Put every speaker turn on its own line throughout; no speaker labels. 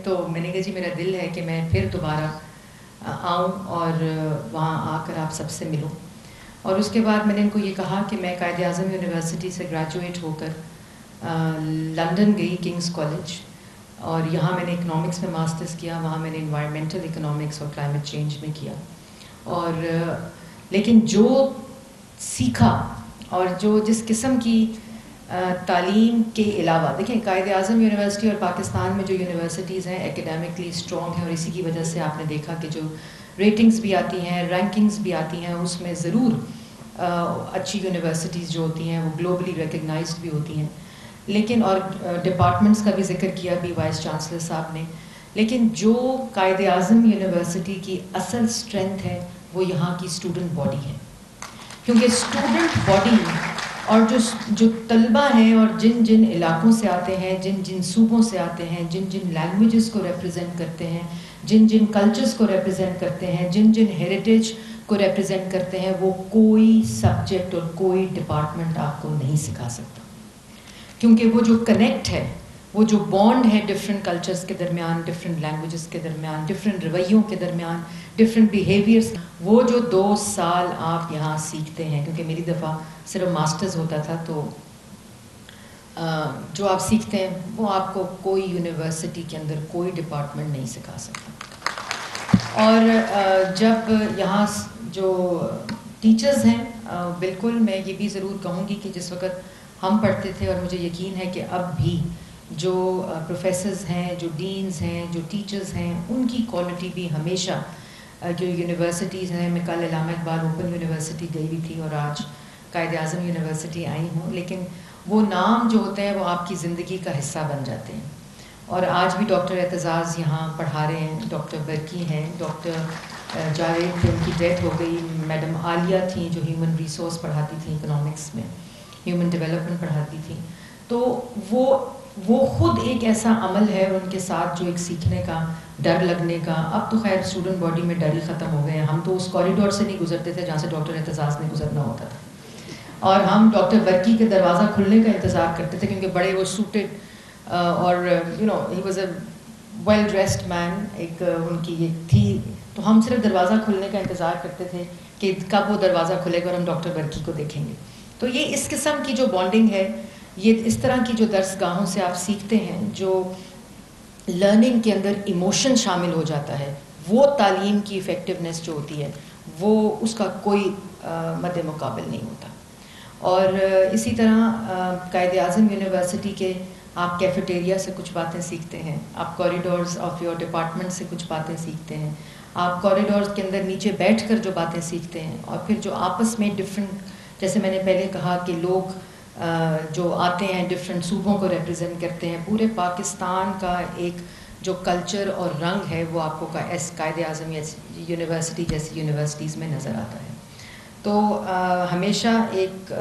تو میں نے کہا جی میرا دل ہے کہ میں پھر دوبارہ آؤں اور وہاں آ کر آپ سب سے ملوں. اور اس کے بعد میں نے ان کو یہ کہا کہ میں قائد اعظم یونیورسٹی سے گریجویٹ ہو کر لنڈن گئی کنگز کالج، اور یہاں میں نے اکنامکس میں ماسٹرز کیا. وہاں میں نے انوائرمنٹل اکنامکس اور کلائمیٹ چینج میں کیا. اور لیکن جو سیکھا اور جو جس قسم کی تعلیم کے علاوہ، دیکھیں قائد اعظم یونیورسٹی اور پاکستان میں جو یونیورسٹیز ہیں ایکیڈیمکلی اسٹرانگ ہیں، اور اسی کی وجہ سے آپ نے دیکھا کہ جو ریٹنگز بھی آتی ہیں، رینکنگز بھی آتی ہیں، اس میں ضرور اچھی یونیورسٹیز جو ہوتی ہیں وہ گلوبلی ریکگنائزڈ بھی ہوتی ہیں. لیکن اور ڈپارٹمنٹس کا بھی ذکر کیا بھی وائس چانسلر صاحب نے. لیکن جو قائد اعظم یونیورسٹی کی اصل اسٹرینتھ ہے وہ یہاں کی اسٹوڈنٹ باڈی ہے. کیونکہ اسٹوڈنٹ باڈی اور جو طلبہ ہیں اور جن جن علاقوں سے آتے ہیں، جن جن صوبوں سے آتے ہیں، جن جن لینگویجز کو ریپرزینٹ کرتے ہیں، جن جن کلچرز کو ریپرزینٹ کرتے ہیں، جن جن ہیریٹیج کو ریپرزینٹ کرتے ہیں، وہ کوئی سبجیکٹ اور کوئی ڈپارٹمنٹ آپ کو نہیں سکھا سکتا. کیونکہ وہ جو کنیکٹ ہے، وہ جو بانڈ ہے ڈفرینٹ کلچرز کے درمیان، ڈفرینٹ لینگویجز کے درمیان، ڈفرینٹ رویوں کے درمیان، ڈفرینٹ بیہیویئرس، وہ جو 2 سال آپ یہاں سیکھتے ہیں. کیونکہ میری دفعہ صرف ماسٹرز ہوتا تھا، تو جو آپ سیکھتے ہیں وہ آپ کو کوئی یونیورسٹی کے اندر کوئی ڈپارٹمنٹ نہیں سکھا سکتا. اور جب یہاں جو ٹیچرز ہیں، بالکل میں یہ بھی ضرور کہوں گی کہ جس وقت ہم پڑھتے تھے، اور مجھے یقین ہے کہ اب بھی جو پروفیسرز ہیں، جو ڈینز ہیں، جو ٹیچرز ہیں، ان کی کوالٹی بھی ہمیشہ جو یونیورسٹیز ہیں، میں کل علامہ اقبال اوپن یونیورسٹی گئی ہوئی تھی اور آج قائد اعظم یونیورسٹی آئی ہوں، لیکن وہ نام جو ہوتے ہیں وہ آپ کی زندگی کا حصہ بن جاتے ہیں. اور آج بھی ڈاکٹر اعتزاز یہاں پڑھا رہے ہیں، ڈاکٹر برکی ہیں، ڈاکٹر جاوید تھے، ان کی ڈیتھ ہو گئی. میڈم عالیہ تھیں جو ہیومن ریسورس پڑھاتی تھیں، اکنامکس میں ہیومن ڈیولپمنٹ پڑھاتی تھیں. تو وہ خود ایک ایسا عمل ہے ان کے ساتھ جو ایک سیکھنے کا، ڈر لگنے کا. اب تو خیر اسٹوڈنٹ باڈی میں ڈر ہی ختم ہو گئے ہیں. ہم تو اس کوریڈور سے نہیں گزرتے تھے جہاں سے ڈاکٹر اعتزاز نے گزرنا ہوتا تھا، اور ہم ڈاکٹر برکی کے دروازہ کھلنے کا انتظار کرتے تھے، کیونکہ بڑے وہ سوٹڈ اور he was a well dressed man, ایک ان کی ایک تھی. تو ہم صرف دروازہ کھلنے کا انتظار کرتے تھے کہ کب وہ دروازہ کھلے گا اور ہم ڈاکٹر برکی کو دیکھیں گے. تو یہ اس قسم کی جو بانڈنگ ہے، یہ اس طرح کی جو درس گاہوں سے آپ سیکھتے ہیں، جو لرننگ کے اندر ایموشن شامل ہو جاتا ہے، وہ تعلیم کی افیکٹونیس جو ہوتی ہے وہ اس کا کوئی مد مقابل نہیں ہوتا. اور اسی طرح قائد اعظم یونیورسٹی کے آپ کیفیٹیریا سے کچھ باتیں سیکھتے ہیں، آپ کوریڈورز آف یور ڈپارٹمنٹ سے کچھ باتیں سیکھتے ہیں، آپ کوریڈورز کے اندر نیچے بیٹھ کر جو باتیں سیکھتے ہیں، اور پھر جو آپس میں ڈفرینٹ، جیسے میں نے پہلے کہا کہ لوگ جو آتے ہیں ڈفرینٹ صوبوں کو ریپرزینٹ کرتے ہیں، پورے پاکستان کا ایک جو کلچر اور رنگ ہے وہ آپ کو قائد اعظم یونیورسٹی جیسی یونیورسٹیز میں نظر آتا ہے. تو ہمیشہ ایک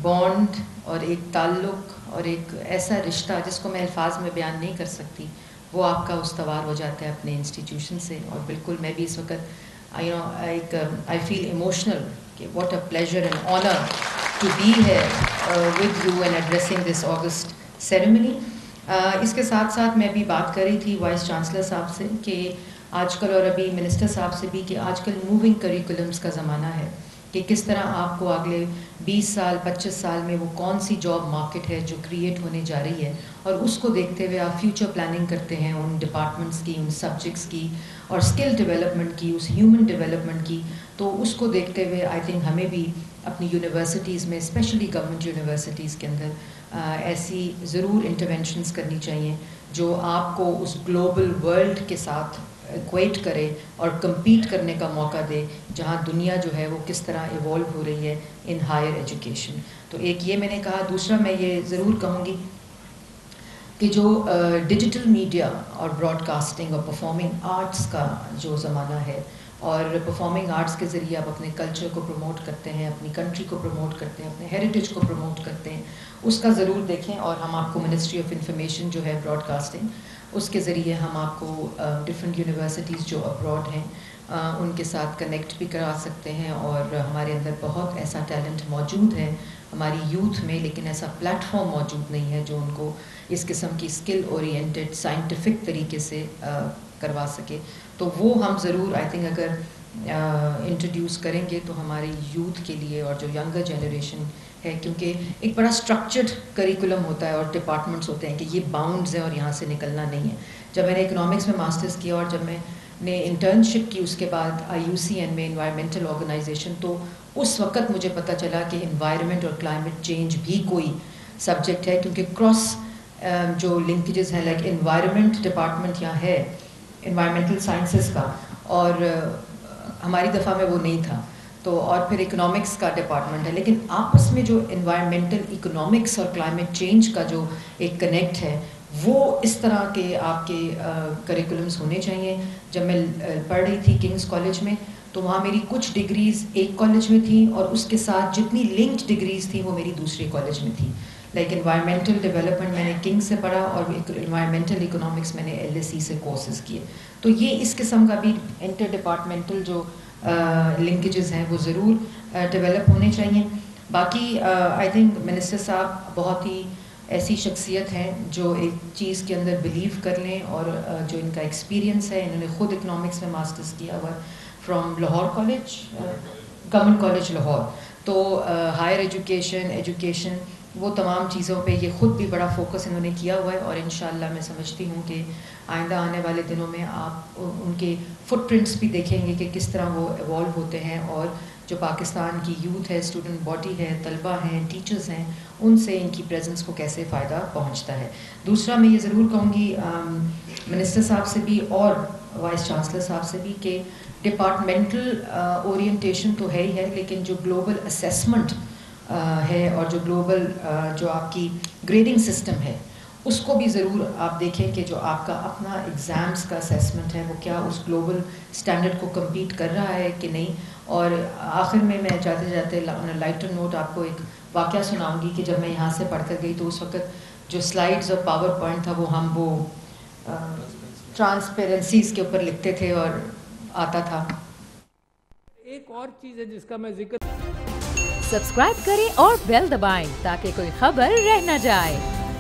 بانڈ اور ایک تعلق اور ایک ایسا رشتہ جس کو میں الفاظ میں بیان نہیں کر سکتی، وہ آپ کا استوار ہو جاتا ہے اپنے انسٹیٹیوشن سے. اور بالکل میں بھی اس وقت آئی فیل ایموشنل کہ what a pleasure and honour to be here with you and addressing this august ceremony. اس کے ساتھ ساتھ میں بھی بات کر رہی تھی وائس چانسلر صاحب سے کہ آج کل، اور ابھی منسٹر صاحب سے بھی، کہ آج کل موونگ کریکولمس کا زمانہ ہے، کہ کس طرح آپ کو اگلے 20 سال 25 سال میں وہ کون سی جاب مارکیٹ ہے جو کریٹ ہونے جا رہی ہے، اور اس کو دیکھتے ہوئے آپ فیوچر پلاننگ کرتے ہیں ان ڈپارٹمنٹس کی، ان سبجیکٹس کی، اور اسکل ڈیولپمنٹ کی، اس ہیومن ڈیولپمنٹ کی. تو اس کو دیکھتے ہوئے آئی تھنک ہمیں بھی اپنی یونیورسٹیز میں، اسپیشلی گورنمنٹ یونیورسٹیز کے اندر، ایسی ضرور انٹرونشنز کرنی چاہیے جو آپ کو اس گلوبل ورلڈ کے ساتھ ایکویٹ کرے اور کمپیٹ کرنے کا موقع دے، جہاں دنیا جو ہے وہ کس طرح ایوالو ہو رہی ہے ان ہائر ایجوکیشن. تو ایک یہ میں نے کہا. دوسرا میں یہ ضرور کہوں گی کہ جو ڈیجیٹل میڈیا اور براڈ کاسٹنگ اور پرفارمنگ آرٹس کا جو زمانہ ہے، اور پرفارمنگ آرٹس کے ذریعے آپ اپنے کلچر کو پروموٹ کرتے ہیں، اپنی کنٹری کو پروموٹ کرتے ہیں، اپنے ہیریٹیج کو پروموٹ کرتے ہیں، اس کا ضرور دیکھیں. اور ہم آپ کو منسٹری آف انفارمیشن جو ہے براڈ کاسٹنگ، اس کے ذریعے ہم آپ کو ڈفرینٹ یونیورسٹیز جو ابراڈ ہیں ان کے ساتھ کنیکٹ بھی کرا سکتے ہیں. اور ہمارے اندر بہت ایسا ٹیلنٹ موجود ہے ہماری یوتھ میں، لیکن ایسا پلیٹ فارم موجود نہیں ہے جو ان کو اس قسم کی اسکل اورینٹڈ سائنٹیفک طریقے سے کروا سکے. تو وہ ہم ضرور آئی تھنک اگر انٹروڈیوس کریں گے تو ہمارے یوتھ کے لیے اور جو ینگر جنریشن ہے، کیونکہ ایک بڑا اسٹرکچرڈ کریکولم ہوتا ہے اور ڈپارٹمنٹس ہوتے ہیں کہ یہ باؤنڈز ہیں اور یہاں سے نکلنا نہیں ہے. جب میں نے اکنامکس میں ماسٹرز کیا اور جب میں نے انٹرنشپ کی اس کے بعد IUCN میں انوائرمنٹل آرگنائزیشن، تو اس وقت مجھے پتہ چلا کہ انوائرمنٹ اور کلائمیٹ چینج بھی کوئی سبجیکٹ ہے، کیونکہ کراس جو لنکیجز ہیں لائک انوائرمنٹ ڈپارٹمنٹ یہاں ہے انوائرمنٹل سائنسز کا، اور ہماری دفعہ میں وہ نہیں تھا. تو اور پھر اکنامکس کا ڈپارٹمنٹ ہے، لیکن آپس میں جو انوائرمنٹل اکنامکس اور کلائمیٹ چینج کا جو ایک کنیکٹ ہے وہ اس طرح کے آپ کے کریکولمس ہونے چاہیے. جب میں پڑھ رہی تھی کنگز کالج میں تو وہاں میری کچھ ڈگریز ایک کالج میں تھیں اور اس کے ساتھ جتنی لنکڈ ڈگریز تھیں وہ میری دوسری کالج میں تھیں. لائک انوائرمنٹل ڈیولپمنٹ میں نے کنگ سے پڑھا اور انوائرمنٹل اکنامکس میں نے LSE سے کورسز کیے. تو یہ اس قسم کا بھی انٹر ڈپارٹمنٹل جو لنکیجز ہیں وہ ضرور ڈیولپ ہونے چاہیے. باقی آئی تھنک منسٹر صاحب بہت ہی ایسی شخصیت ہیں جو ایک چیز کے اندر بلیو کر لیں، اور جو ان کا ایکسپیرینس ہے، انہوں نے خود اکنامکس میں ماسٹرز کیا ہوا from Lahore college, government college Lahore. تو ہائر ایجوکیشن وہ تمام چیزوں پہ یہ خود بھی بڑا فوکس انہوں نے کیا ہوا ہے، اور انشاءاللہ میں سمجھتی ہوں کہ آئندہ آنے والے دنوں میں آپ ان کے فٹ پرنٹس بھی دیکھیں گے کہ کس طرح وہ ایوالو ہوتے ہیں، اور جو پاکستان کی یوتھ ہے، اسٹوڈنٹ باڈی ہے، طلبہ ہیں، ٹیچرز ہیں، ان سے ان کی پریزنس کو کیسے فائدہ پہنچتا ہے. دوسرا میں یہ ضرور کہوں گی منسٹر صاحب سے بھی اور وائس چانسلر صاحب سے بھی کہ ڈپارٹمنٹل اورینٹیشن تو ہے ہی ہے، لیکن جو گلوبل اسیسمنٹ ہے اور جو گلوبل جو آپ کی گریڈنگ سسٹم ہے اس کو بھی ضرور آپ دیکھیں کہ جو آپ کا اپنا ایگزامس کا اسیسمنٹ ہے وہ کیا اس گلوبل اسٹینڈرڈ کو کمپیٹ کر رہا ہے کہ نہیں. اور آخر میں جاتے جاتے لائٹر نوٹ آپ کو ایک واقعہ سناؤں گی کہ جب میں یہاں سے پڑھ کر گئی تو اس وقت جو سلائڈز اور پاور پوائنٹ تھا وہ ہم وہ ٹرانسپیرنسیز کے اوپر لکھتے تھے اور آتا تھا.
ایک اور چیز ہے جس کا میں ذکر،
سبسکرائب کریں اور بیل دبائیں تاکہ کوئی خبر رہ نہ جائے.